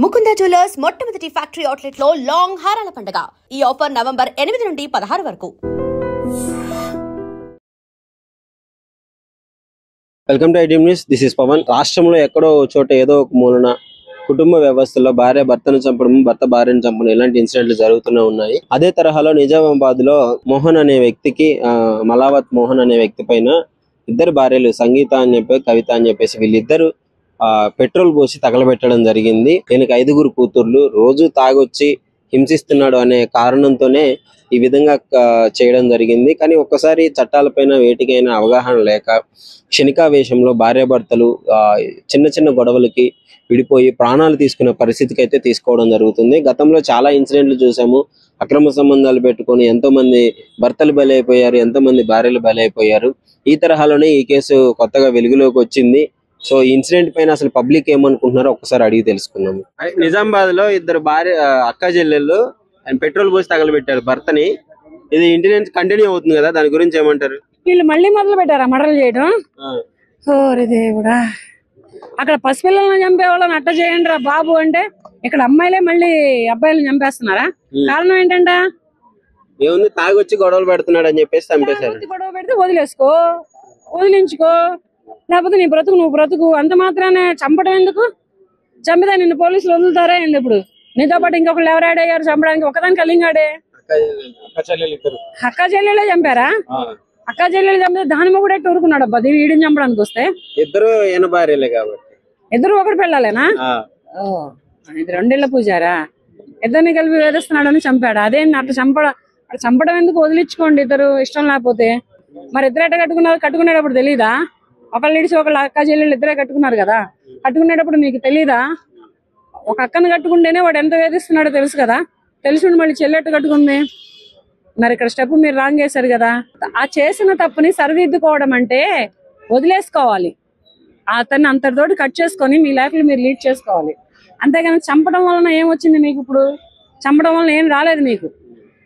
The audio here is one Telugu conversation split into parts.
ముకుంద జ్యువెలర్స్ మొట్టమొదటి ఫ్యాక్టరీ అవుట్లెట్ లో లాంగ్ హారాల పండుగ. ఈ ఆఫర్ నవంబర్ 8 నుండి 16 వరకు. Welcome to IT news. This is Pavan. రాష్ట్రంలో ఎక్కడో చోట ఏదో ఒక మూలన కుటుంబ వ్యవస్థలో భార్య భర్తను చంపడం, భర్త భార్యను చంపడం ఇలాంటి ఇన్సిడెంట్లు జరుగుతూనే ఉన్నాయి. అదే తరహాలో నిజామాబాద్ లో మోహన్ అనే వ్యక్తికి మలావత్ మోహన్ అనే వ్యక్తి పైన ఇద్దరు భార్యలు సంగీత అని చెప్పి కవిత అని చెప్పేసి వీళ్ళిద్దరు పెట్రోల్ పోసి తగలబెట్టడం జరిగింది. దీనికి 5 కూతుర్లు. రోజు తాగొచ్చి హింసిస్తున్నాడు అనే కారణంతోనే ఈ విధంగా చేయడం జరిగింది. కానీ ఒక్కసారి చట్టాలపైన వేటికైనా అవగాహన లేక క్షణికావేశంలో భార్యాభర్తలు చిన్న చిన్న గొడవలకి విడిపోయి ప్రాణాలు తీసుకునే పరిస్థితికి అయితే తీసుకోవడం జరుగుతుంది. గతంలో చాలా ఇన్సిడెంట్లు చూసాము. అక్రమ సంబంధాలు పెట్టుకొని ఎంతో మంది భర్తలు బలైపోయారు, ఎంతో మంది భార్యలు బలైపోయారు. ఈ తరహాలోనే ఈ కేసు కొత్తగా వెలుగులోకి వచ్చింది. సో ఈ ఇన్సిడెంట్ పైన అసలు పబ్లిక్ ఏమనుకుంటున్నారో ఒకసారి అడిగి తెలుసుకుందాము. నిజామాబాద్ లో ఇద్దరు భార్య అక్క చెల్లెళ్ళు పెట్రోల్ పోసి తగలబెట్టారు భర్తని. ఇది ఇంటి నుంచి కంటిన్యూ అవుతుంది కదా, దాని గురించి ఏమంటారు? వీళ్ళు మళ్ళీ మొదలు పెట్టారా మర్డర్లు చేయడం? ఓరి దేవుడా, అక్కడ పసిపిల్లలను చంపే వాళ్ళని అట్ట చేయండి రా బాబు అంటే ఇక్కడ అమ్మాయిలే మళ్ళీ అబ్బాయిలను చంపేస్తున్నారా? కారణం ఏంటంట? ఏముంది, తాగొచ్చి గొడవలు పెడుతున్నాడు అని చెప్పేసి చంపేశారు. గొడవ పెడితే వదిలేసుకో, వదిలించుకో, లేకపోతే నీ బ్రతుకు నువ్వు బ్రతుకు. అంత మాత్రానే చంపడం ఎందుకు? చంపితే నిన్ను పోలీసులు వదులుతారా ఏంది? ఇప్పుడు నీతో పాటు ఇంకొకళ్ళు ఎవరు ఆడయ్యారు చంపడానికి? ఒకదానికి కలింగాడే అక్క చెల్లెలే చంపారా? అక్క చెల్లెలు చంపితే దాని కూడా ఎట్టు ఊరుకున్నాడు అబ్బా వీడిని చంపడానికి వస్తే? ఇద్దరు భార్యలే కాబట్టి ఇద్దరు ఒకటి పెళ్ళాలేనా? ఇది 2 ఏళ్ల పూజారా? ఇద్దరిని కలిపి వేధిస్తున్నాడని చంపాడు. అదే అట్లా చంపడం ఎందుకు? వదిలించుకోండి ఇద్దరు ఇష్టం లేకపోతే. మరి ఇద్దరు ఎట్ట కట్టుకునేటప్పుడు తెలీదా? ఒకళ్ళు ఇడిచి ఒకళ్ళు అక్క చెల్లెళ్ళు ఇద్దరే కట్టుకున్నారు కదా, కట్టుకునేటప్పుడు మీకు తెలీదా? ఒక అక్కను కట్టుకుంటేనే వాడు ఎంత వేధిస్తున్నాడో తెలుసు కదా, తెలిసి మళ్ళీ చెల్లెట్టు కట్టుకుంది. మరి ఇక్కడ స్టెప్ మీరు రాంగ్ చేశారు కదా. ఆ చేసిన తప్పుని సరిదిద్దుకోవడం అంటే వదిలేసుకోవాలి, అతన్ని అంతటితోటి కట్ చేసుకొని మీ లైఫ్ లో మీరు లీడ్ చేసుకోవాలి. అంతేగాని చంపడం వలన ఏం వచ్చింది మీకు? ఇప్పుడు చంపడం వలన ఏం రాలేదు మీకు.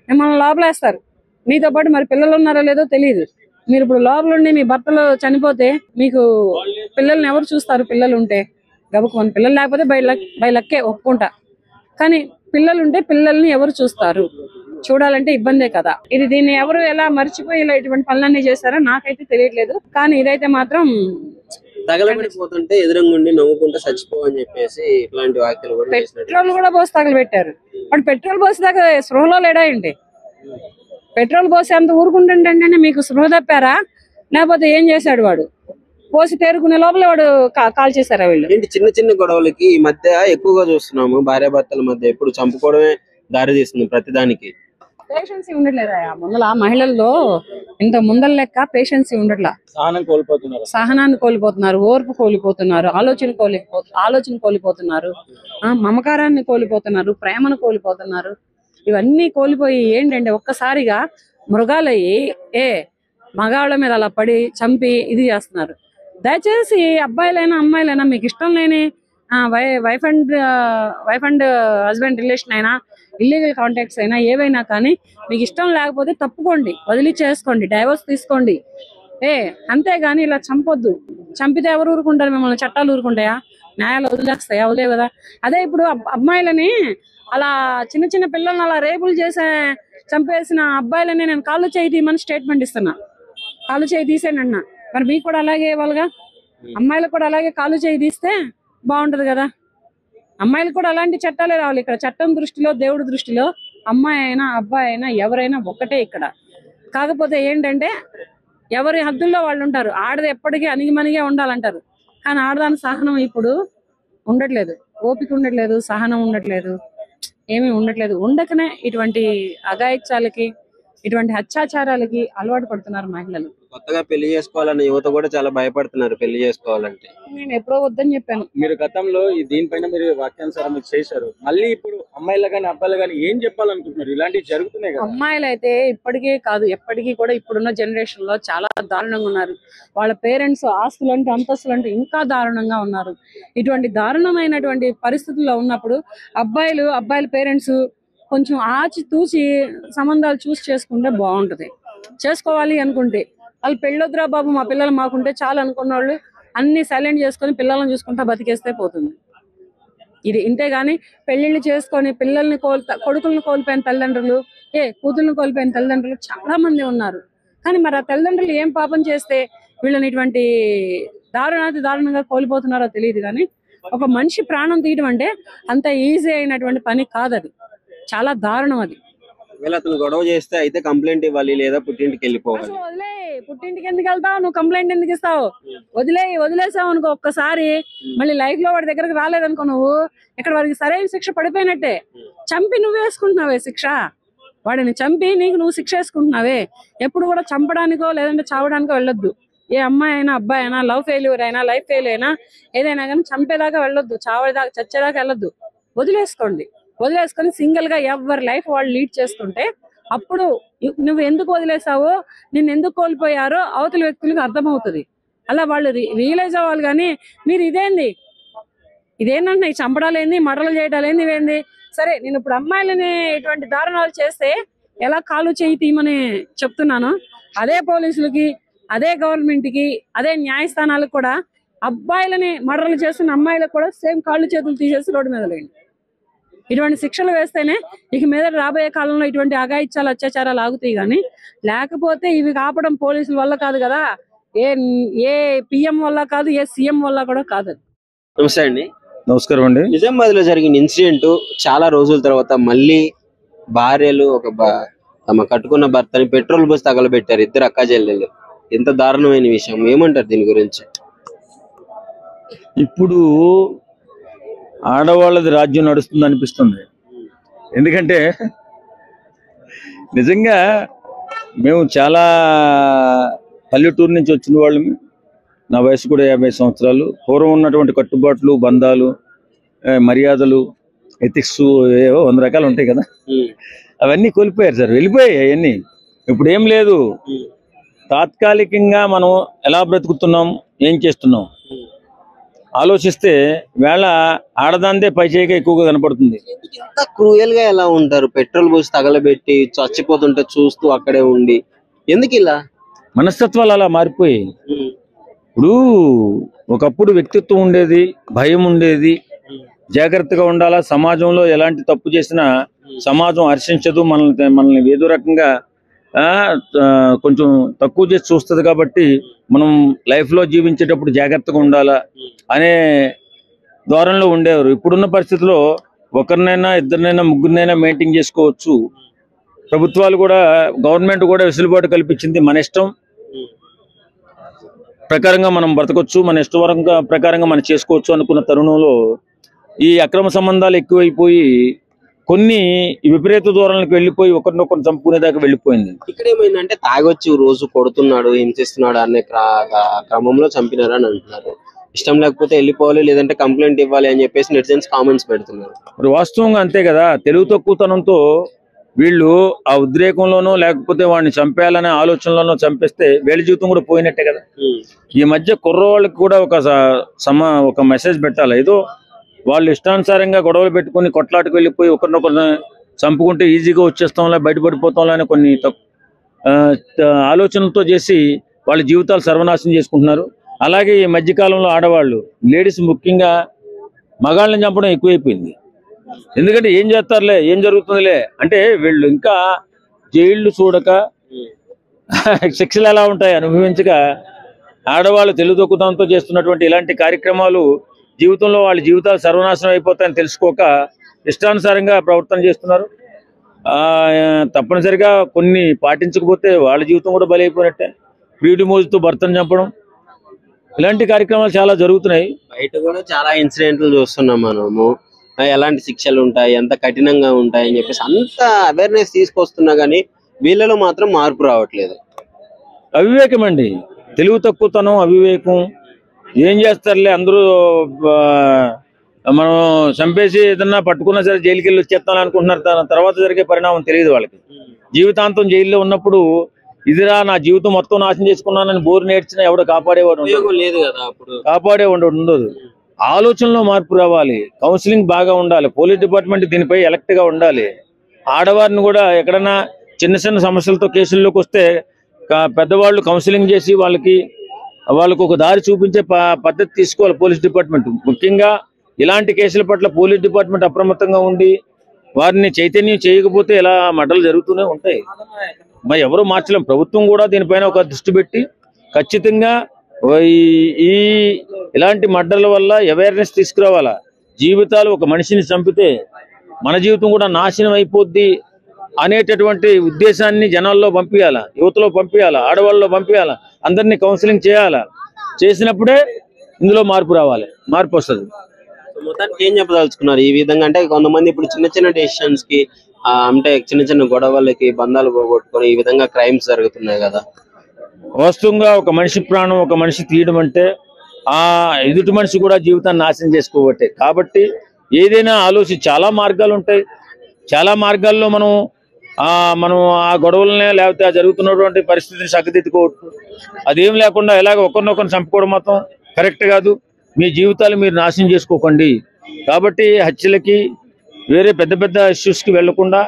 మిమ్మల్ని లోపలేస్తారు, మీతో పాటు మరి పిల్లలు ఉన్నారో లేదో తెలియదు. మీరు ఇప్పుడు లోపల ఉండి మీ భర్తలు చనిపోతే మీకు పిల్లల్ని ఎవరు చూస్తారు? పిల్లలు ఉంటే గబుకొని, పిల్లలు లేకపోతే బై లక్కే ఒప్పుకుంటా, కానీ పిల్లలు ఉంటే పిల్లల్ని ఎవరు చూస్తారు? చూడాలంటే ఇబ్బందే కదా. దీన్ని ఎవరు ఎలా మర్చిపోయి ఇలా ఇటువంటి పనులన్నీ చేశారో నాకైతే తెలియట్లేదు. కానీ ఇదైతే మాత్రం తగలబడిపోతుంటే ఎదురంగుండి నవ్వుకుంటే చచ్చిపోవని చెప్పేసి ఇట్లాంటి వ్యాఖ్యలు కూడా పెట్రోల్ కూడా పోసి తగలబెట్టారు. వాడు పెట్రోల్ పోసి దాకా స్పృహలో లేడా ఏంటి? పెట్రోల్ పోసి అంత ఊరుకుంటుంటేనే మీకు స్పృహ తప్పారా? లేకపోతే ఏం చేశాడు వాడు? పోసి తేరుకునే లోపల వాడు కాల్ చేశారా వీళ్ళు? చిన్న చిన్న గొడవలకి ఈ మధ్య ఎక్కువగా చూస్తున్నాము. భార్యాభర్తల మధ్య ఎప్పుడు చంపుకోవడమే దారి తీస్తుంది ప్రతిదానికి. పేషెన్సీ ఉండట్లేదా ముందల మహిళల్లో? ఇంత ముందల లెక్క పేషెన్సీ ఉండట్లా. సహనాన్ని కోల్పోతున్నారు, ఓర్పు కోల్పోతున్నారు, ఆలోచన కోల్పోతున్నారు, మమకారాన్ని కోల్పోతున్నారు, ప్రేమను కోల్పోతున్నారు. ఇవన్నీ కోల్పోయి ఏంటంటే ఒక్కసారిగా మృగాలయ్యి మగాళ్ళ మీద అలా పడి చంపి ఇది చేస్తున్నారు. దయచేసి అబ్బాయిలైనా అమ్మాయిలైనా మీకు ఇష్టం లేని వైఫ్ అండ్ హస్బెండ్ రిలేషన్ అయినా, ఇల్లీగల్ కాంటాక్ట్స్ అయినా, ఏవైనా కానీ మీకు ఇష్టం లేకపోతే తప్పుకోండి, వదిలి చేసుకోండి, డైవర్స్ తీసుకోండి. అంతేగాని ఇలా చంపొద్దు. చంపితే ఎవరు ఊరుకుంటారు? మిమ్మల్ని చట్టాలు ఊరుకుంటాయా? న్యాయాలు వదిలేస్తాయా? వదిలే కదా. అదే ఇప్పుడు అమ్మాయిలని అలా చిన్న చిన్న పిల్లల్ని అలా రేపులు చంపేసిన అబ్బాయిలని నేను కాళ్ళు చేయి తీయమని స్టేట్మెంట్ ఇస్తున్నా. కాళ్ళు చేయి తీసేయండి అన్నా. మరి మీకు కూడా అలాగే ఇవ్వాలిగా. అమ్మాయిలకు కూడా అలాగే కాళ్ళు చేయి తీస్తే బాగుంటది కదా. అమ్మాయిలు కూడా అలాంటి చట్టాలే రావాలి. ఇక్కడ చట్టం దృష్టిలో, దేవుడి దృష్టిలో అమ్మాయి అయినా అబ్బాయి అయినా ఎవరైనా ఒక్కటే ఇక్కడ. కాకపోతే ఏంటంటే ఎవరి హద్దుల్లో వాళ్ళు ఉంటారు. ఆడది ఎప్పటికీ అణిగిమణిగే ఉండాలంటారు. కానీ ఆడదాని సహనం ఇప్పుడు ఉండట్లేదు, ఓపిక ఉండట్లేదు, సహనం ఉండట్లేదు, ఏమీ ఉండట్లేదు. ఉండకనే ఇటువంటి అఘాయిత్యాలకి, ఇటువంటి అత్యాచారాలకి అలవాటు పడుతున్నారు మహిళలు. కొత్తగా పెళ్లి చేసుకోవాలన్న యువత కూడా చాలా భయపడుతున్నారు పెళ్లి చేసుకోవాలంటే. నేను ఎప్పుడో వద్దని చెప్పాను. మీరు గతంలో దీనిపైన మీరు వాక్యానుసారం మీరు చేశారు. మళ్ళీ ఇప్పుడు అమ్మాయిలు కానీ అబ్బాయిలు కానీ ఏం చెప్పాలనుకుంటున్నారు? ఇలాంటివి జరుగుతున్నాయి కదా. అమ్మాయిలు అయితే ఇప్పటికే కాదు ఎప్పటికీ కూడా ఇప్పుడున్న జనరేషన్ లో చాలా దారుణంగా ఉన్నారు. వాళ్ళ పేరెంట్స్ ఆస్తులంటూ అంతస్తులంటూ ఇంకా దారుణంగా ఉన్నారు. ఇటువంటి దారుణమైనటువంటి పరిస్థితుల్లో ఉన్నప్పుడు అబ్బాయిల పేరెంట్స్ కొంచెం ఆచి తూచి సంబంధాలు చూసి చేసుకుంటే బాగుంటది. చేసుకోవాలి అనుకుంటే వాళ్ళు పెళ్ళొద్దురా బాబు మా పిల్లలు మాకుంటే చాలు అనుకున్న వాళ్ళు అన్ని సైలెంట్ చేసుకొని పిల్లలను చూసుకుంటా బతికేస్తే పోతుంది. ఇది ఇంతేగాని పెళ్లిళ్ళు చేసుకొని పిల్లల్ని కొడుకులను కోల్పోయిన తల్లిదండ్రులు, కూతుర్లను కోల్పోయిన తల్లిదండ్రులు చాలా మంది ఉన్నారు. కానీ మరి ఆ తల్లిదండ్రులు ఏం పాపం చేస్తే వీళ్ళని ఇటువంటి దారుణంగా కోల్పోతున్నారో తెలియదు. కానీ ఒక మనిషి ప్రాణం తీయడం అంటే అంత ఈజీ అయినటువంటి పని కాదు, అది చాలా దారుణం. అది అతను గొడవ చేస్తే అయితే కంప్లైంట్ ఇవ్వాలి లేదా పుట్టింటికి వెళ్ళిపోవాలి. అసలు వదిలే, పుట్టింటికి ఎందుకు వెళ్తావు నువ్వు? కంప్లైంట్ ఎందుకు ఇస్తావు? వదిలేసావు అనుకో ఒక్కసారి, మళ్ళీ లైఫ్ లో వాడి దగ్గరకు రాలేదనుకో, నువ్వు ఇక్కడ వాడికి సరైన శిక్ష పడిపోయినట్టే. చంపి నువ్వు వేసుకుంటున్నావే శిక్ష, వాడిని చంపి నువ్వు శిక్ష వేసుకుంటున్నావే. ఎప్పుడు కూడా చంపడానికో లేదంటే చావడానికో వెళ్ళొద్దు. ఏ అమ్మాయి అయినా అబ్బాయి అయినా, లవ్ ఫెయిల్యూర్ అయినా లైఫ్ ఫెయిల్ అయినా ఏదైనా కానీ చంపేదాకా వెళ్ళొద్దు, చావేదాకా చచ్చేదాకా వెళ్ళొద్దు. వదిలేసుకొని సింగిల్ గా ఎవరి లైఫ్ వాళ్ళు లీడ్ చేసుకుంటే అప్పుడు నువ్వు ఎందుకు వదిలేసావో, నిన్ను ఎందుకు కోల్పోయారో అవతల వ్యక్తులకు అర్థమవుతుంది. అలా వాళ్ళు రియలైజ్ అవ్వాలి. కానీ మీరు ఇదేంటంటే చంపడాలు ఏంది, మర్డర్లు చేయడాలు ఏంది, ఇవేంది? సరే, నేను ఇప్పుడు అమ్మాయిలని ఇటువంటి దారుణాలు చేస్తే ఎలా కాలు చేయి తీయమని చెప్తున్నాను, అదే పోలీసులకి, అదే గవర్నమెంట్ కి, అదే న్యాయస్థానాలకు కూడా అబ్బాయిలని మర్డర్లు చేస్తున్న అమ్మాయిలకు కూడా సేమ్ కాళ్ళు చేతులు తీసేసి రోడ్డు మీద లేండి. ఇటువంటి శిక్షలు వేస్తేనే ఇక మీద రాబోయే కాలంలో ఇటువంటి అఘాయిత్యాలు అత్యాచారాలు ఆగుతాయి. కానీ లేకపోతే ఇవి కాపడం పోలీసుల వల్ల కాదు కదా, ఏ పిఎం వల్ల కాదు, ఏ సీఎం వల్ల కూడా కాదు. నమస్తే అండి. నమస్కారం అండి. నిజామాబాద్ లో జరిగిన ఇన్సిడెంట్ చాలా రోజుల తర్వాత మళ్ళీ భార్యలు తమ కట్టుకున్న భర్తని పెట్రోల్ బస్ తగలబెట్టారు, ఇద్దరు అక్క చెల్లెలు. ఎంత దారుణమైన విషయం, ఏమంటారు దీని గురించి? ఇప్పుడు ఆడవాళ్ళది రాజ్యం నడుస్తుంది అనిపిస్తుంది. ఎందుకంటే నిజంగా మేము చాలా పల్లెటూరు నుంచి వచ్చిన వాళ్ళమి. నా వయసు కూడా 50 సంవత్సరాలు. పూర్వం ఉన్నటువంటి కట్టుబాట్లు, బంధాలు, మర్యాదలు, ఎథిక్స్ ఏవో 100 రకాలు ఉంటాయి కదా, అవన్నీ కోల్పోయారు సార్, వెళ్ళిపోయాయి అవన్నీ. ఇప్పుడు ఏం లేదు. తాత్కాలికంగా మనం ఎలా బ్రతుకుతున్నాం, ఏం చేస్తున్నాం ఆలోచిస్తే వేళ ఆడదాందే పై చేయగా ఎక్కువగా కనపడుతుంది. ఇంత క్రూయల్ గా ఎలా ఉంటారు? పెట్రోల్ పోసి తగలబెట్టి చచ్చిపోతుంటే చూస్తూ అక్కడే ఉండి ఎందుకు ఇలా? మనస్తత్వాలు అలా మారిపోయి. ఇప్పుడు ఒకప్పుడు వ్యక్తిత్వం ఉండేది, భయం ఉండేది, జాగ్రత్తగా ఉండాలా. సమాజంలో ఎలాంటి తప్పు చేసినా సమాజం హర్షించదు, మనల్ని ఏదో రకంగా కొంచెం తక్కువ చేసి చూస్తుంది. కాబట్టి మనం లైఫ్ లో జీవించేటప్పుడు జాగ్రత్తగా ఉండాలా అనే ధోరణిలో ఉండేవారు. ఇప్పుడున్న పరిస్థితిలో ఒకరినైనా, ఇద్దరినైనా, ముగ్గురినైనా మెయింటైన్ చేసుకోవచ్చు. ప్రభుత్వాలు కూడా, గవర్నమెంట్ కూడా వెసులుబాటు కల్పించింది. మన ఇష్టం ప్రకారంగా మనం బ్రతకొచ్చు, మన ఇష్టం ప్రకారంగా మనం చేసుకోవచ్చు అనుకున్న తరుణంలో ఈ అక్రమ సంబంధాలు ఎక్కువైపోయి కొన్ని విపరీత దూరాలకు వెళ్ళిపోయి ఒకరినొకరు చంపుకునేదాకా వెళ్ళిపోయింది. ఇక్కడ ఏమైందంటే తాగొచ్చి రోజు కొడుతున్నాడు, హింసిస్తున్నాడు అనే క్రమంలో చంపినారు అని అంటున్నారు. ఇష్టం లేకపోతే వెళ్ళిపోవాలి, లేదంటే కంప్లైంట్ ఇవ్వాలి అని చెప్పేసి నెటిజన్స్ కామెంట్స్ పెడుతున్నారు. మరి వాస్తవంగా అంతే కదా. తెలుగు తక్కువతనంతో వీళ్ళు ఆ ఉద్రేకంలోనో లేకపోతే వాడిని చంపేయాలనే ఆలోచనలోనో చంపేస్తే వీళ్ళ జీవితం కూడా పోయినట్టే కదా. ఈ మధ్య కుర్రవాళ్ళకి కూడా ఒక మెసేజ్ పెట్టాలి. ఏదో వాళ్ళు ఇష్టానుసారంగా గొడవలు పెట్టుకుని కొట్లాటకు వెళ్ళిపోయి ఒకరినొకరిని చంపుకుంటే ఈజీగా వచ్చేస్తాంలా, బయటపడిపోతాంలా అని కొన్ని ఆలోచనలతో చేసి వాళ్ళ జీవితాలు సర్వనాశనం చేసుకుంటున్నారు. అలాగే ఈ మధ్యకాలంలో ఆడవాళ్ళు, లేడీస్ ముఖ్యంగా మగాళ్ళని చంపడం ఎక్కువైపోయింది. ఎందుకంటే ఏం చేస్తారులే, ఏం జరుగుతుందిలే అంటే వీళ్ళు ఇంకా జైళ్లు చూడక, శిక్షలు ఎలా ఉంటాయి అనుభవించక, ఆడవాళ్ళు తెలుగుదొక్కుతంతో చేస్తున్నటువంటి ఇలాంటి కార్యక్రమాలు జీవితంలో వాళ్ళ జీవితాలు సర్వనాశనం అయిపోతాయని తెలుసుకోక ఇష్టానుసారంగా ప్రవర్తన చేస్తున్నారు. తప్పనిసరిగా కొన్ని పాటించకపోతే వాళ్ళ జీవితం కూడా బలైపోయినట్టే. ప్రియుడి మోజుతో భర్తను చంపడం, ఇలాంటి కార్యక్రమాలు చాలా జరుగుతున్నాయి. బయట కూడా చాలా ఇన్సిడెంట్లు చూస్తున్నాం మనము. ఎలాంటి శిక్షలు ఉంటాయి, ఎంత కఠినంగా ఉంటాయి అని చెప్పేసి అంత అవేర్నెస్ తీసుకొస్తున్నా గానీ వీళ్ళలో మాత్రం మార్పు రావట్లేదు. అవివేకం అండి, తెలుగు తక్కువతనం, అవివేకం. ఏం చేస్తారులే, అందరూ మనం చంపేసి ఏదన్నా పట్టుకున్నా సరే జైలుకి వెళ్ళి వచ్చేస్తాను అనుకుంటున్నారు. తర్వాత జరిగే పరిణామం తెలియదు వాళ్ళకి. జీవితాంతం జైల్లో ఉన్నప్పుడు ఇదిరా నా జీవితం మొత్తం నాశనం చేసుకున్నానని బోరు నేర్చినా ఎవడో కాపాడేవాడు లేదు కదా, అప్పుడు కాపాడేవాడు ఉండదు. ఆలోచనలో మార్పు రావాలి, కౌన్సిలింగ్ బాగా ఉండాలి, పోలీస్ డిపార్ట్మెంట్ దీనిపై ఎలక్ట్ గా ఉండాలి. ఆడవారిని కూడా ఎక్కడన్నా చిన్న చిన్న సమస్యలతో కేసుల్లోకి వస్తే పెద్దవాళ్ళు కౌన్సిలింగ్ చేసి వాళ్ళకు ఒక దారి చూపించే పద్ధతి తీసుకోవాలి పోలీస్ డిపార్ట్మెంట్. ముఖ్యంగా ఇలాంటి కేసుల పట్ల పోలీస్ డిపార్ట్మెంట్ అప్రమత్తంగా ఉండి వారిని చైతన్యం చేయకపోతే ఇలా మర్డర్లు జరుగుతూనే ఉంటాయి. మరి ఎవరు మార్చలేం. ప్రభుత్వం కూడా దీనిపైన ఒక దృష్టి పెట్టి ఖచ్చితంగా ఈ ఇలాంటి మర్డర్ల వల్ల అవేర్నెస్ తీసుకురావాలా. జీవితాలు ఒక మనిషిని చంపితే మన జీవితం కూడా నాశనం అయిపోద్ది అనేటటువంటి ఉద్దేశాన్ని జనాల్లో పంపించాలా, యువతలో పంపించాలా, ఆడవాళ్ళలో పంపించాలా, అందరినీ కౌన్సిలింగ్ చేయాలా. చేసినప్పుడే ఇందులో మార్పు రావాలి, మార్పు వస్తుంది. మొత్తానికి ఏం చెప్పదలుచుకున్నారు ఈ విధంగా? అంటే కొంతమంది ఇప్పుడు చిన్న చిన్న డెసిషన్స్ కి అంటే చిన్న చిన్న గొడవలకి బంధాలు పోగొట్టుకొని ఈ విధంగా క్రైమ్స్ జరుగుతున్నాయి కదా. వాస్తవంగా ఒక మనిషి ప్రాణం ఒక మనిషి తీయడం అంటే ఆ ఎదుటి మనిషి కూడా జీవితాన్ని నాశనం చేసుకోబట్టే. కాబట్టి ఏదైనా చాలా మార్గాలు ఉంటాయి. చాలా మార్గాల్లో మనం ఆ గొడవలనే లేకపోతే ఆ జరుగుతున్నటువంటి పరిస్థితిని చక్కదిద్దుకోవచ్చు. అదేం లేకుండా ఎలాగ ఒకరినొకరిని చంపుకోవడం మాత్రం కరెక్ట్ కాదు. మీ జీవితాలు మీరు నాశనం చేసుకోకండి. కాబట్టి హత్యలకి వేరే పెద్ద పెద్ద ఇష్యూస్కి వెళ్లకుండా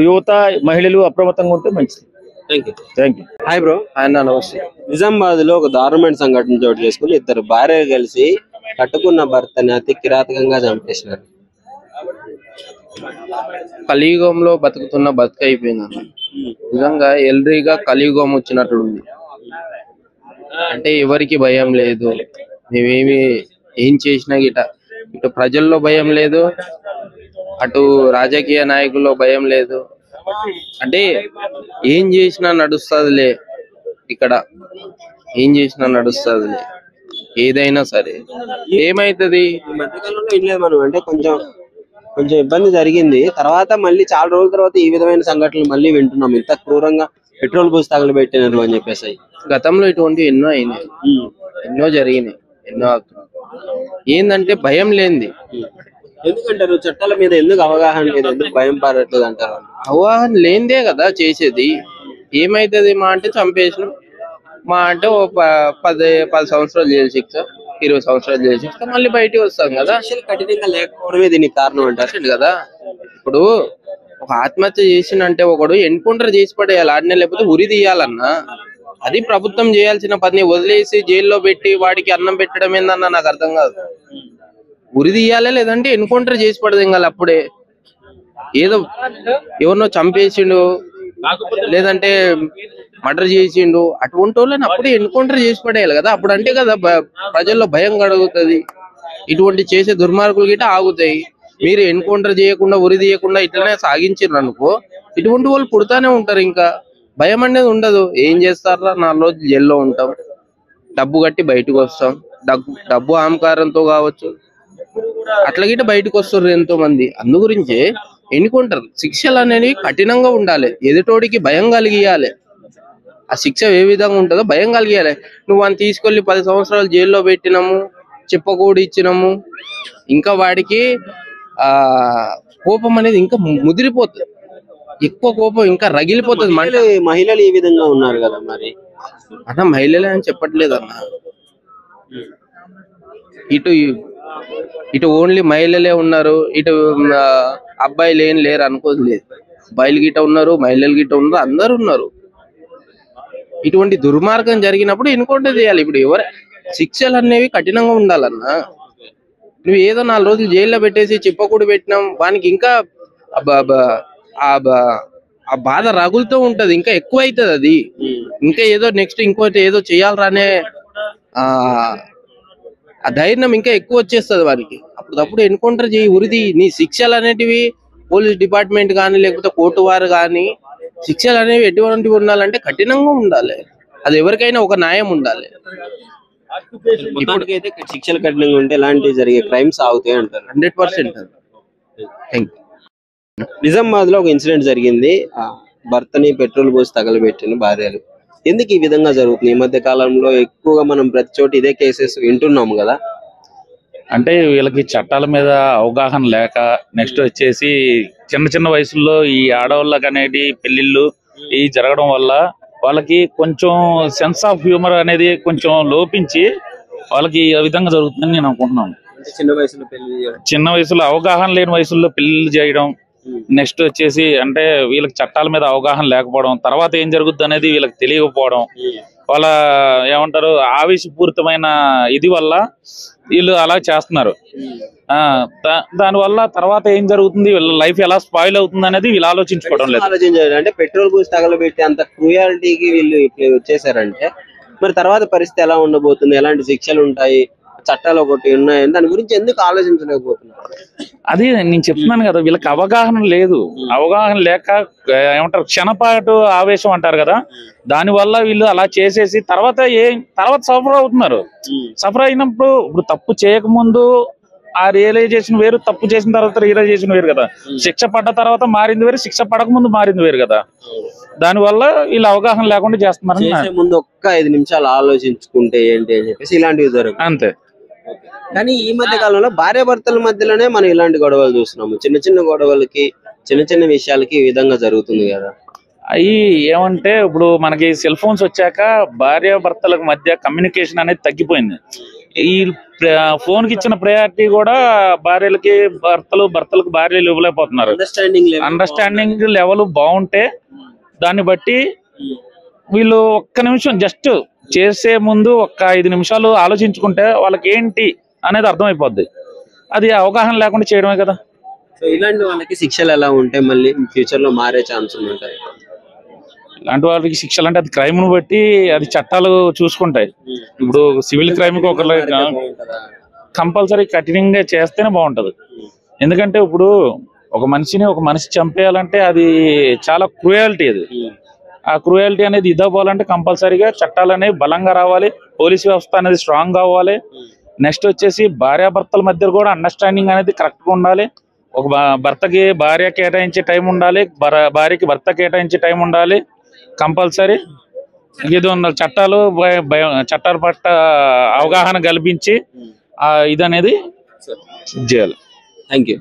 యువత మహిళలు అప్రమత్తంగా ఉంటే మంచిది. Thank you. Hi bro. నమస్తే. నిజామాబాద్ లో ఒక దారుణమైన సంఘటన చోటు చేసుకుని ఇద్దరు భార్యలు కలిసి కట్టుకున్న భర్తని అతి కిరాతకంగా చంపేసినారు. కలియుగంలో బతుకుతున్న బతుక అయిపోయింది అన్న. నిజంగా ఎల్రీగా కలియుగం వచ్చినట్లుంది. అంటే ఎవరికి భయం లేదు. మేమేమి ఏం చేసినా గిట ఇటు ప్రజల్లో భయం లేదు, అటు రాజకీయ నాయకుల్లో భయం లేదు. అంటే ఏం చేసినా నడుస్తుందిలే, ఇక్కడ ఏం చేసినా నడుస్తుందిలే, ఏదైనా సరే. ఏమైతుంది మధ్యకాలంలో ఏం లేదు మనం అంటే కొంచెం ఇబ్బంది జరిగింది. తర్వాత మళ్ళీ చాలా రోజుల తర్వాత ఈ విధమైన సంఘటనలు మళ్ళీ వింటున్నాం. ఇంత క్రూరంగా పెట్రోల్ పోసి తగలబెట్టినారు అని చెప్పేసి. గతంలో ఇటువంటి ఎన్నో అయినాయి, ఎన్నో జరిగినాయి, ఎన్నో అవుతున్నాయి. ఏందంటే భయం లేనిది. ఎందుకంటారు చట్టాల మీద ఎందుకు అవగాహన లేదు, ఎందుకు భయం పడట్లేదు అంటారు? అవగాహన లేనిదే కదా చేసేది. ఏమైతుంది మా అంటే చంపేసిన మా అంటే ఓ 10 సంవత్సరాలు జైలు శిక్ష, 20 సంవత్సరాలు జైలు శిక్ష, మళ్ళీ బయటికి వస్తాం కదా. కఠినంగా లేకపోవడమే దీనికి కారణం అంటారు కదా. ఇప్పుడు ఒక ఆత్మహత్య చేసినంటే ఒకడు ఎన్కౌంటర్ చేసి పడేయాలి ఆడనే, లేకపోతే ఉరి తీయాలన్నా. అది ప్రభుత్వం చేయాల్సిన పని. వదిలేసి జైల్లో పెట్టి వాడికి అన్నం పెట్టడం ఏందన్నా నాకు అర్థం కాదు. ఉరి తీయాలి, లేదంటే ఎన్కౌంటర్ చేసి పడదేంగాలి. అప్పుడే ఏదో ఎవరినో చంపేసిండు లేదంటే మర్డర్ చేసిండు అటువంటి వాళ్ళని అప్పుడే ఎన్కౌంటర్ చేసి పడేయాలి కదా. అప్పుడు అంటే కదా ప్రజల్లో భయం కలుగుతుంది, ఇటువంటి చేసే దుర్మార్గులు గిట్ట ఆగుతాయి. మీరు ఎన్కౌంటర్ చేయకుండా ఉరి తీయకుండా ఇట్లనే సాగించారు అనుకో, ఇటువంటి వాళ్ళు పుడతానే ఉంటారు. ఇంకా భయం అనేది ఉండదు. ఏం చేస్తారా, 4 రోజులు జైల్లో ఉంటాం, డబ్బు కట్టి బయటకు వస్తాం. డబ్బు అహంకారంతో కావచ్చు అట్లా గిట్ట బయటకు వస్తారు ఎంతో మంది. అందు గురించి ఎన్నుకుంటారు. శిక్షలు అనేవి కఠినంగా ఉండాలి, ఎదుటోడికి భయం కలిగియాలి. ఆ శిక్ష ఏ విధంగా ఉంటుందో భయం కలిగియాలి. నువ్వు అని తీసుకెళ్లి 10 సంవత్సరాలు జైల్లో పెట్టినాము, చెప్పకూడి ఇచ్చినాము, ఇంకా వాడికి కోపం అనేది ఇంకా ముదిరిపోతుంది. ఎక్కువ కోపం ఇంకా రగిలిపోతుంది. మహిళలు ఈ విధంగా ఉన్నారు కదా మరి అన్న. మహిళలే అని చెప్పట్లేదు అన్న. ఇటు ఓన్లీ మహిళలే ఉన్నారు, ఇటు అబ్బాయిలు ఏం లేరు అనుకోలేదు. అబ్బాయిలు గిట్ట ఉన్నారు, మహిళలు గిట్ట ఉన్నారు, అందరు ఉన్నారు. ఇటువంటి దుర్మార్గం జరిగినప్పుడు ఎన్కౌంటర్ చేయాలి. ఇప్పుడు శిక్షలు అనేవి కఠినంగా ఉండాలన్నా. నువ్వు ఏదో 4 రోజులు జైల్లో పెట్టేసి చిప్పకూడి పెట్టినాం, వానికి ఇంకా ఆ బాధ రగులుతూ ఉంటది, ఇంకా ఎక్కువ అవుతుంది. అది ఇంకా ఏదో నెక్స్ట్ ఇంకోటి ఏదో చేయాలరానే ఆ ధైర్యం ఇంకా ఎక్కువ వచ్చేస్తుంది వారికి. అప్పుడు ఎన్కౌంటర్ చేయి, ఉరిది. నీ శిక్షలు అనేటివి పోలీస్ డిపార్ట్మెంట్ కానీ లేకపోతే కోర్టు వారు కానీ శిక్షలు అనేవి ఎటువంటివి ఉండాలంటే కఠినంగా ఉండాలి. అది ఎవరికైనా ఒక న్యాయం ఉండాలి. ఇప్పటికైతే శిక్షలు కఠినంగా ఉంటే ఎలాంటి జరిగే క్రైమ్స్ ఆగుతాయి అంటారు. 100%. Thank you. నిజామాబాద్ లో ఒక ఇన్సిడెంట్ జరిగింది. భర్తని పెట్రోల్ పోసి తగలబెట్టిన భార్యలు. ఎందుకు ఈ విధంగా జరుగుతుంది? ఈ మధ్య కాలంలో ఎక్కువగా మనం ప్రతి చోట ఇదే కేసెస్ వింటున్నాము కదా. అంటే వీళ్ళకి చట్టాల మీద అవగాహన లేక, నెక్స్ట్ వచ్చేసి చిన్న వయసుల్లో ఈ ఆడవాళ్ళకి అనేది పెళ్లిళ్ళు ఈ జరగడం వల్ల వాళ్ళకి కొంచెం సెన్స్ ఆఫ్ హ్యూమర్ అనేది కొంచెం లోపించి వాళ్ళకి ఈ విధంగా జరుగుతుందని నేను అనుకుంటున్నాను. చిన్న వయసులో పెళ్లి, చిన్న వయసులో అవగాహన లేని వయసుల్లో పెళ్లిళ్ళు చేయడం, నెక్స్ట్ వచ్చేసి అంటే వీళ్ళకి చట్టాల మీద అవగాహన లేకపోవడం, తర్వాత ఏం జరుగుద్ది అనేది వీళ్ళకి తెలియకపోవడం, వాళ్ళ ఏమంటారు ఆవేశపూరితమైన ఇది వల్ల వీళ్ళు అలా చేస్తున్నారు. దానివల్ల తర్వాత ఏం జరుగుతుంది, వీళ్ళ లైఫ్ ఎలా స్పాయిల్ అవుతుంది అనేది వీళ్ళు ఆలోచించుకోవడం లేదు. ఆలోచించారు అంటే పెట్రోల్ పోసి తగలబెట్టి అంత క్రూయాలిటీకి వీళ్ళు ఇప్పుడు వచ్చేసారంటే మరి తర్వాత పరిస్థితి ఎలా ఉండబోతుంది, ఎలాంటి శిక్షలు ఉంటాయి, చట్టాలు ఒకటి ఉన్నాయి, దాని గురించి ఎందుకు ఆలోచించలేకపోతున్నారు? అది నేను చెప్తున్నాను కదా, వీళ్ళకి అవగాహన లేదు. అవగాహన లేక ఏమంటారు క్షణపాటు ఆవేశం అంటారు కదా, దాని వల్ల వీళ్ళు అలా చేసేసి తర్వాత సఫర్ అవుతున్నారు. సఫర్ అయినప్పుడు ఇప్పుడు తప్పు చేయకముందు ఆ రియలైజేషన్ వేరు, తప్పు చేసిన తర్వాత రియలైజేషన్ వేరు కదా. శిక్ష పడ్డ తర్వాత మారింది వేరు, శిక్ష పడక ముందు మారింది వేరు కదా. దాని వల్ల వీళ్ళు అవగాహన లేకుండా చేస్తున్నారు. ముందు ఒక్క 5 నిమిషాలు ఆలోచించుకుంటే ఏంటి అని చెప్పేసి ఇలాంటివి జరుగుతుంది అంతే. కానీ ఈ మధ్య కాలంలో భార్యాభర్తల మధ్యలోనే మనం ఇలాంటి గొడవలు చూస్తున్నాము. చిన్న చిన్న గొడవలకి, చిన్న చిన్న విషయాలకి ఈ విధంగా జరుగుతుంది కదా. అవి ఏమంటే ఇప్పుడు మనకి సెల్ ఫోన్స్ వచ్చాక భార్యాభర్తల మధ్య కమ్యూనికేషన్ అనేది తగ్గిపోయింది. ఈ ఫోన్ కి ఇచ్చిన ప్రయారిటీ కూడా భార్యలకి భర్తలకు భార్యలు ఇవ్వలేకపోతున్నారు. అండర్స్టాండింగ్ లెవెల్ బాగుంటే దాన్ని బట్టి వీళ్ళు ఒక్క నిమిషం జస్ట్ చేసే ముందు ఒక్క 5 నిమిషాలు ఆలోచించుకుంటే వాళ్ళకి ఏంటి అనేది అర్థమైపోద్ది. అది అవగాహన లేకుండా చేయడమే కదా. సో ఇలాంటి వాళ్ళకి శిక్షలు ఎలా ఉంటే మళ్ళీ ఫ్యూచర్ లో మారే ఛాన్స్ ఉంటాయి? ఇలాంటి వాళ్ళకి శిక్షలు అంటే అది క్రైమ్ ను బట్టి అది చట్టాలు చూసుకుంటాయి. ఇప్పుడు సివిల్ క్రైమ్ కి ఒకరు కంపల్సరీ కఠినంగా చేస్తేనే బాగుంటది. ఎందుకంటే ఇప్పుడు ఒక మనిషి చంపేయాలంటే అది చాలా క్రూయాలిటీ. అది ఆ క్రూయాలిటీ అనేది ఇదవ్వాలంటే కంపల్సరీగా చట్టాలు అనేవి బలంగా రావాలి, పోలీస్ వ్యవస్థ అనేది స్ట్రాంగ్ కావాలి. నెక్స్ట్ వచ్చేసి భార్యాభర్తల మధ్య కూడా అండర్స్టాండింగ్ అనేది కరెక్ట్ గా ఉండాలి. ఒక భర్తకి భార్య కేటాయించే టైం ఉండాలి, భార్యకి భర్త కేటాయించే టైం ఉండాలి. కంపల్సరీ ఇది ఉన్న చట్టాల పట్ల అవగాహన కల్పించి ఇది అనేది చేయాలి. Thank you.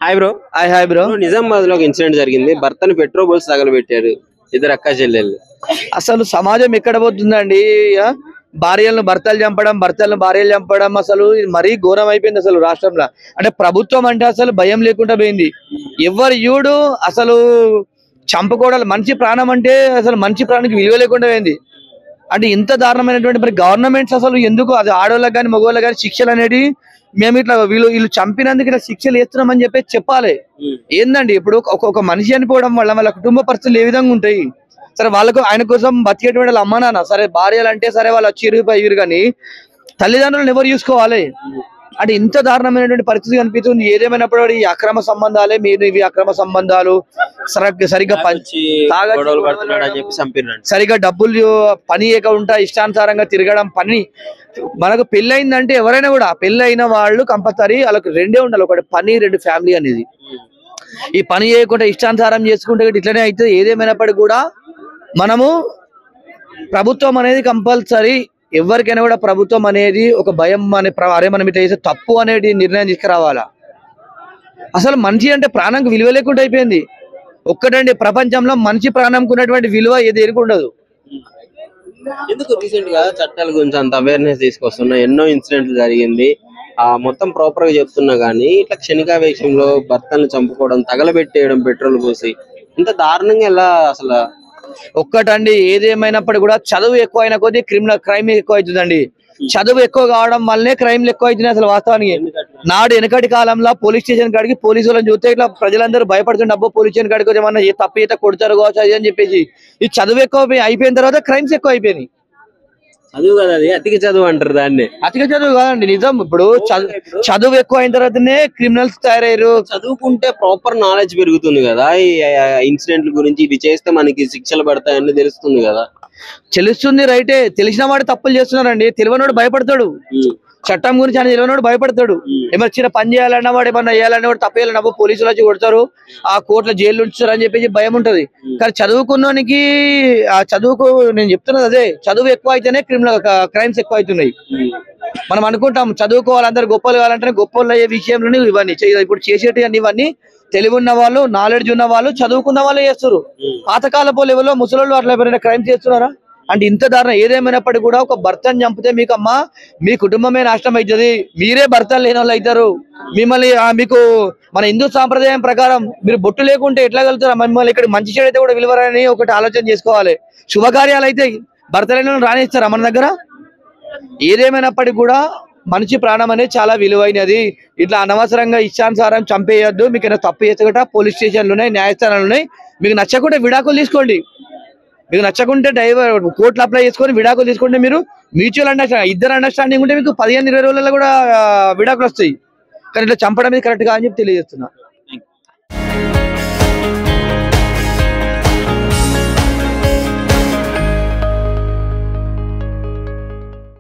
Hi bro. Nizamabad లో ఒక ఇన్సిడెంట్ జరిగింది. భర్తను పెట్రోల్ పోసి తగలబెట్టారు ఇద్దరు అక్క చెల్లెళ్ళు. అసలు సమాజం ఎక్కడ పోతుందండి? భార్యలను భర్తలు చంపడం, భర్తలను భార్యలు చంపడం అసలు మరీ ఘోరం అయిపోయింది అసలు రాష్ట్రంలో. అంటే ప్రభుత్వం అంటే అసలు భయం లేకుండా పోయింది. ఎవరు యూడు అసలు చంపుకోవడాలు, మనిషి ప్రాణం అంటే అసలు మనిషి ప్రాణానికి విలువ లేకుండా పోయింది. అంటే ఇంత దారుణమైనటువంటి మరి గవర్నమెంట్స్ అసలు ఎందుకు అది ఆడవాళ్ళకి కానీ మగవాళ్ళకి కానీ శిక్షలు అనేది మేము ఇట్లా వీళ్ళు చంపినందుకు ఇట్లా శిక్షలు వేస్తున్నామని చెప్పాలి. ఏందండి ఇప్పుడు ఒక మనిషి చనిపోవడం వల్ల వాళ్ళ కుటుంబ పరిస్థితులు ఏ విధంగా ఉంటాయి? సరే వాళ్ళకు ఆయన కోసం బతికేటువంటి వాళ్ళ అమ్మ నాన్న, సరే భార్యలు అంటే సరే వాళ్ళు చిరుగు కానీ తల్లిదండ్రులను ఎవరు చూసుకోవాలి? అంటే ఇంత దారుణమైనటువంటి పరిస్థితి కనిపిస్తుంది. ఏదేమైనప్పుడు ఈ అక్రమ సంబంధాలే ఇవి అక్రమ సంబంధాలు. సరిగ్గా డబ్బులు పని ఉంటా ఇష్టానుసారంగా తిరగడం, పని మనకు పెళ్లి అయిందంటే ఎవరైనా కూడా పెళ్లి అయిన వాళ్ళు కంపల్సరీ వాళ్ళకి 2 ఉండాలి, ఒకటి పని, 2 ఫ్యామిలీ అనేది. ఈ పని చేయకుండా ఇష్టానుసారం చేసుకుంటే ఇట్లనే అయితే. ఏదేమైనప్పటికీ కూడా మనము ప్రభుత్వం అనేది కంపల్సరీ ఎవరికైనా కూడా ప్రభుత్వం అనేది ఒక భయం అరే మనం ఇట్లా చేస్తే తప్పు అనేది నిర్ణయం తీసుకురావాలా. అసలు మనిషి అంటే ప్రాణంకి విలువ లేకుండా అయిపోయింది. ఒక్కటండి, ప్రపంచంలో మనిషి ప్రాణంకు ఉన్నటువంటి విలువ ఏది ఉండదు. ఎందుకు రీసెంట్ గా చట్టాల గురించి అంత అవేర్నెస్ తీసుకొస్తున్నా, ఎన్నో ఇన్సిడెంట్లు జరిగింది, మొత్తం ప్రాపర్ గా చెప్తున్నా గానీ ఇట్లా క్షణికావేశంలో భర్తను చంపుకోవడం, తగలబెట్టేయడం పెట్రోల్ పోసి ఇంత దారుణంగా ఎలా అసలు? ఒక్కటండి, ఏదేమైనప్పుడు కూడా చదువు ఎక్కువ అయిన కొద్దీ క్రైమ్ ఎక్కువ అవుతుందండి. చదువు ఎక్కువ కావడం వల్లనే క్రైమ్లు ఎక్కువ అవుతున్నాయి. అసలు వాస్తవానికి నాడు వెనకటి కాలంలో పోలీస్ స్టేషన్ కాడికి పోలీసు వాళ్ళని చూస్తే ఇట్లా ప్రజలందరూ భయపడుతుండే, అబ్బో పోలీస్ స్టేషన్ కాడికి ఏమన్నా తప్పు అయితే కొడతారు కావచ్చు అది అని చెప్పేసి. ఈ చదువు ఎక్కువ అయిపోయిన తర్వాత క్రైమ్స్ ఎక్కువ అయిపోయినాయి. చదువు కదా, అది అతికి చదువు అంటారు దాన్ని. అతికి చదువు కాదండి, నిజం. ఇప్పుడు చదువు ఎక్కువ అయిన తర్వాతనే క్రిమినల్స్ తయారయ్యారు. చదువుకుంటే ప్రాపర్ నాలెడ్జ్ పెరుగుతుంది కదా, ఈ ఇన్సిడెంట్ల గురించి ఇది చేస్తే మనకి శిక్షలు పడతాయని తెలుస్తుంది కదా. తెలుస్తుంది, రైటే. తెలిసిన వాడు తప్పులు చేస్తున్నారండి. తెలియనోడు భయపడతాడు. చట్టం గురించి అని తెలియనోడు భయపడతాడు. ఏమైనా చిన్న పని చేయాలన్నా వాడు ఏమన్నా వేయాలన్నా వాడు తప్పు చేయాలన్నా పోలీసులు వచ్చి కొడతారు, ఆ కోర్టులో జైలు ఉంచుతారు అని చెప్పేసి భయం ఉంటది. కానీ చదువుకున్నానికి ఆ చదువుకు నేను చెప్తున్నది అదే, చదువు ఎక్కువ అయితేనే క్రైమ్స్ ఎక్కువ అవుతున్నాయి. మనం అనుకుంటాం చదువుకోవాలి అందరు గొప్పలు కావాలంటే గొప్పలు అయ్యే విషయంలోనే ఇవన్నీ ఇప్పుడు చేసేటి అన్ని ఇవన్నీ తెలివి ఉన్న వాళ్ళు, నాలెడ్జ్ ఉన్న వాళ్ళు, చదువుకున్న వాళ్ళే చేస్తారు. పాతకాలపు లెవెల్లో ముసలోళ్ళు అట్లా ఎవరైనా క్రైమ్ చేస్తున్నారా? అంటే ఇంత దారుణం. ఏదేమైనప్పటికీ కూడా ఒక భర్తను చంపితే మీకు అమ్మా మీ కుటుంబమే నాశనం అవుతుంది, మీరే భర్తలు లేని వాళ్ళు అవుతారు. మిమ్మల్ని మీకు మన హిందూ సాంప్రదాయం ప్రకారం మీరు బొట్టు లేకుంటే ఎట్లా కలుగుతారు? మిమ్మల్ని ఇక్కడ మంచి చెడు అయితే కూడా విలువరని ఒకటి ఆలోచన చేసుకోవాలి. శుభకార్యాలు అయితే భర్త లేని వాళ్ళని రానిస్తారా మన దగ్గర? ఏదేమైనప్పటికీ కూడా మనిషి ప్రాణం అనేది చాలా విలువైనది. ఇట్లా అనవసరంగా ఇష్టానుసారం చంపేయద్దు. మీకు ఏదైనా తప్పు చేస్తే కూడా పోలీస్ స్టేషన్లు ఉన్నాయి, న్యాయస్థానాలు ఉన్నాయి. మీకు నచ్చకుంటే విడాకులు తీసుకోండి. మీకు నచ్చకుంటే కోర్టులు అప్లై చేసుకొని విడాకులు తీసుకుంటే మీరు మ్యూచువల్ అండర్స్టాండింగ్, ఇద్దరు అండర్స్టాండింగ్ ఉంటే మీకు 15-20 రోజుల్లో కూడా విడాకులు వస్తాయి. కానీ ఇట్లా చంపడం అనేది కరెక్ట్ గా అని చెప్పి తెలియజేస్తున్నా.